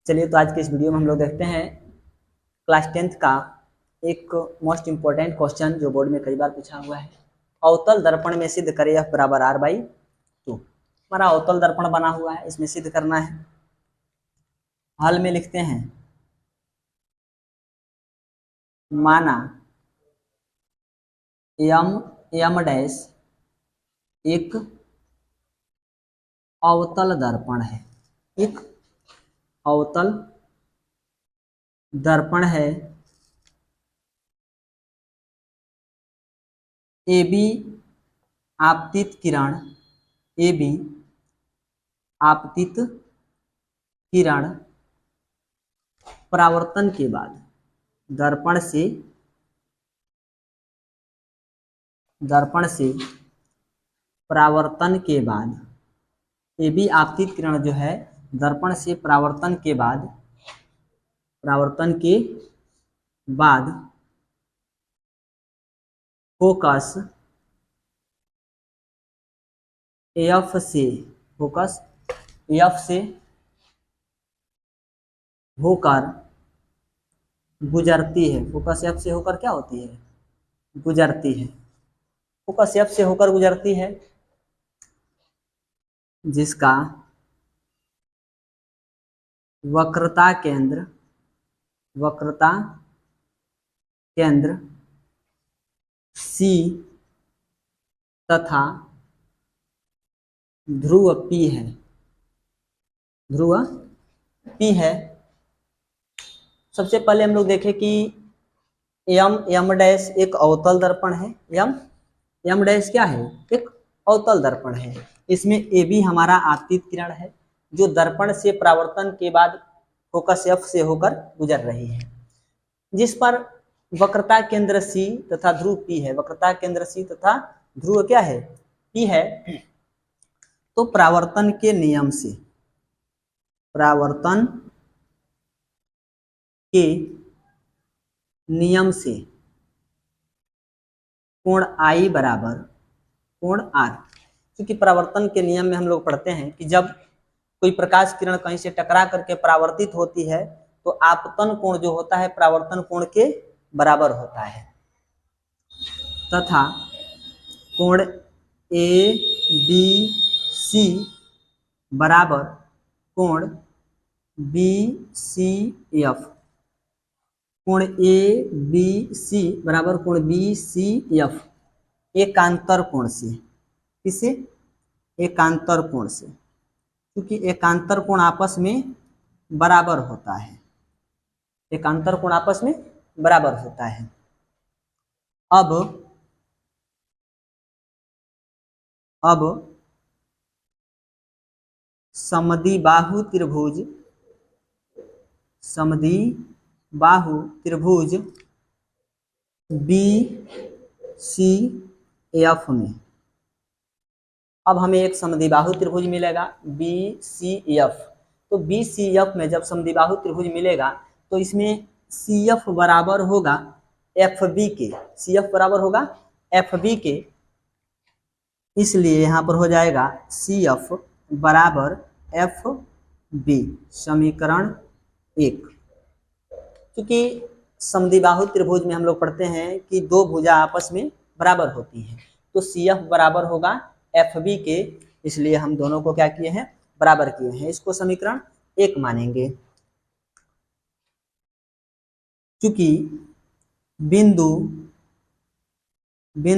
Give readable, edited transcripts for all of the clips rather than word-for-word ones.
चलिए तो आज के इस वीडियो में हम लोग देखते हैं क्लास 10th का एक मोस्ट इम्पोर्टेंट क्वेश्चन जो बोर्ड में कई बार पूछा हुआ है। अवतल दर्पण में सिद्ध करें F बराबर R/2। हमारा अवतल दर्पण बना हुआ है, इसमें सिद्ध करना है। हल में लिखते हैं, माना M डैश एक अवतल दर्पण है, एक अवतल दर्पण है। AB आपतित किरण, AB आपतित किरण परावर्तन के बाद दर्पण से परावर्तन के बाद AB आपतित किरण जो है दर्पण से परावर्तन के बाद फोकस F से होकर गुजरती है। फोकस F से होकर क्या होती है? गुजरती है। फोकस F से होकर गुजरती है, जिसका वक्रता केंद्र C तथा ध्रुव P है। सबसे पहले हम लोग देखें कि M डैश एक अवतल दर्पण है। M डैश क्या है? एक अवतल दर्पण है। इसमें AB हमारा आपतित किरण है जो दर्पण से परावर्तन के बाद फोकस F से होकर गुजर रही है, जिस पर वक्रता केंद्र C तथा ध्रुव P है। वक्रता केंद्र C तथा ध्रुव क्या है? P है। तो परावर्तन के नियम कोण I बराबर कोण R। क्योंकि परावर्तन के नियम में हम लोग पढ़ते हैं कि जब कोई प्रकाश किरण कहीं से टकरा करके परावर्तित होती है तो आपतन कोण जो होता है परावर्तन कोण के बराबर होता है, तथा कोण ABC बराबर कोण BCF। कोण ABC बराबर कोण BCF एकांतर कोण से। किसे? एकांतर कोण से, क्योंकि एकांतर कोण आपस में बराबर होता है। एकांतर कोण आपस में बराबर होता है। अब समद्विबाहु त्रिभुज BCF में अब हमें एक समद्विबाहु त्रिभुज मिलेगा BCF। तो BCF में जब समद्विबाहु त्रिभुज मिलेगा तो इसमें CF बराबर होगा FB के। CF बराबर होगा FB के, इसलिए यहाँ पर हो जाएगा CF बराबर FB। समीकरण 1। क्योंकि समद्विबाहु त्रिभुज में हम लोग पढ़ते हैं कि दो भुजा आपस में बराबर होती हैं, तो CF बराबर होगा FB के, इसलिए हम दोनों को क्या किए हैं? बराबर किए हैं। इसको समीकरण 1 मानेंगे। क्योंकि बिंदु B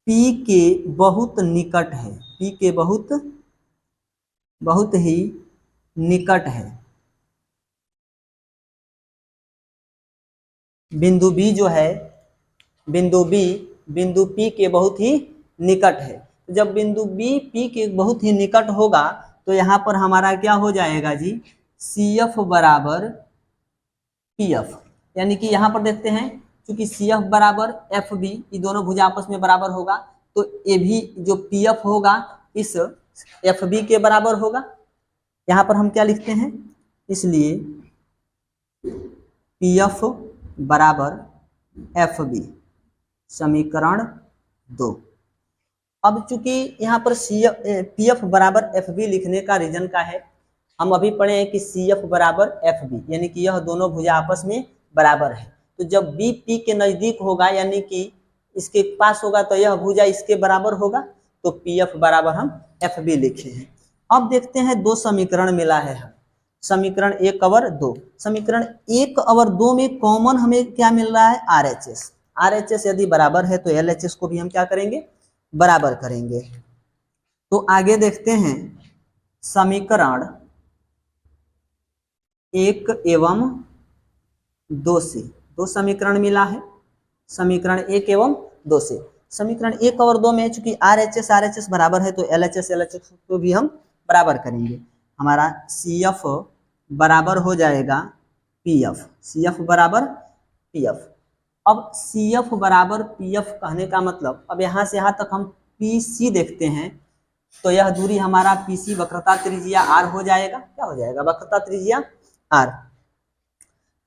P के बहुत निकट है, P के बहुत ही निकट है। बिंदु B जो है, बिंदु P के बहुत ही निकट है। जब बिंदु B P के बहुत ही निकट होगा तो यहाँ पर हमारा क्या हो जाएगा जी? CF बराबर PF। यानी कि यहाँ पर देखते हैं, क्योंकि CF बराबर FB, ये दोनों भुजा आपस में बराबर होगा, तो ये भी जो PF होगा इस FB के बराबर होगा। यहाँ पर हम क्या लिखते हैं? इसलिए PF बराबर FB। समीकरण 2। अब चूंकि यहाँ पर PF बराबर FB लिखने का रीजन का है, हम अभी पढ़े हैं कि सी एफ बराबर एफ बी, यानी कि यह दोनों भुजा आपस में बराबर है। तो जब बी पी के नजदीक होगा यानी कि इसके पास होगा तो यह भुजा इसके बराबर होगा, तो पी एफ बराबर हम एफ बी लिखे हैं। अब देखते हैं दो समीकरण मिला है हमें, समीकरण 1 और 2। समीकरण 1 और 2 में कॉमन हमें क्या मिल रहा है, R H S. R H S यदि बराबर है तो एल एच एस को भी हम क्या करेंगे, बराबर करेंगे। तो आगे देखते हैं समीकरण 1 एवं 2 से, दो समीकरण मिला है, समीकरण 1 एवं 2 से। समीकरण 1 और 2 में चूंकि आर एच एस बराबर है तो एल एच एस को भी हम बराबर करेंगे। हमारा सी एफ बराबर हो जाएगा पी एफ, सी एफ बराबर पी एफ। अब सी एफ बराबर पी एफ कहने का मतलब, अब यहाँ से यहाँ तक हम पी सी देखते हैं तो यह दूरी हमारा पी सी वक्रता त्रिज्या आर हो जाएगा। क्या हो जाएगा, वक्रता त्रिज्या आर।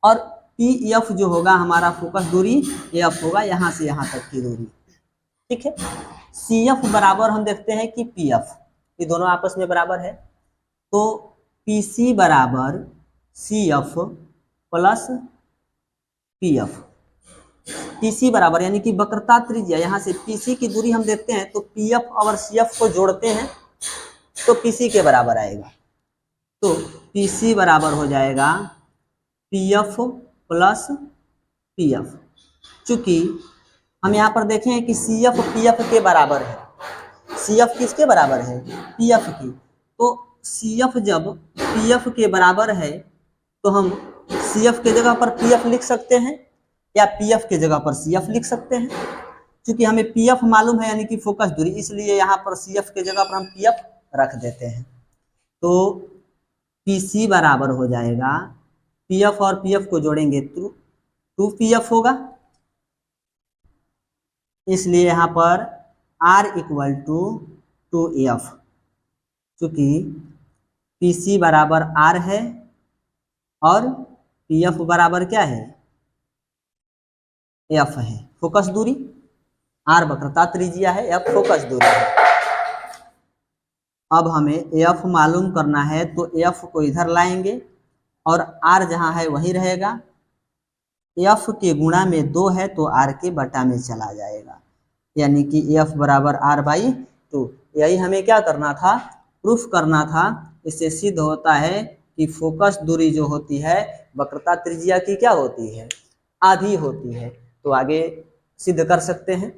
और पी एफ जो होगा हमारा फोकस दूरी एफ होगा, यहाँ से यहाँ तक की दूरी। ठीक है, सी एफ बराबर हम देखते हैं कि पी एफ, ये दोनों आपस में बराबर है, तो पी सी बराबर C F plus P F. P C बराबर यानी कि वक्रता त्रिज्या, यहाँ से पी सी की दूरी हम देखते हैं तो पी एफ और सी एफ को जोड़ते हैं तो पी सी के बराबर आएगा। तो पी सी बराबर हो जाएगा P F plus P F. चूंकि हम यहाँ पर देखें कि सी एफ पी एफ के बराबर है, सी एफ किसके बराबर है, पी एफ की। तो सी एफ जब पी एफ के बराबर है तो हम सी एफ के जगह पर पी एफ लिख सकते हैं या पी एफ के जगह पर सी एफ लिख सकते हैं। क्योंकि हमें पी एफ मालूम है यानी कि फोकस दूरी, इसलिए यहाँ पर सी एफ के जगह पर हम पी एफ रख देते हैं। तो पी सी बराबर हो जाएगा, पी एफ और पी एफ को जोड़ेंगे तो 2 पी एफ होगा, इसलिए यहाँ पर R इक्वल टू 2F। चूंकि पी सी बराबर R है और पी एफ बराबर क्या है, F है, फोकस दूरी। R वक्रता त्रिज्या है, F फोकस दूरी है। अब हमें F मालूम करना है तो F को इधर लाएंगे और R जहाँ है वही रहेगा। F के गुणा में 2 है तो R के बटा में चला जाएगा, यानी कि F बराबर R/2। यही हमें क्या करना था, प्रूफ करना था। इससे सिद्ध होता है कि फोकस दूरी जो होती है वक्रता त्रिज्या की क्या होती है, आधी होती है। तो आगे सिद्ध कर सकते हैं।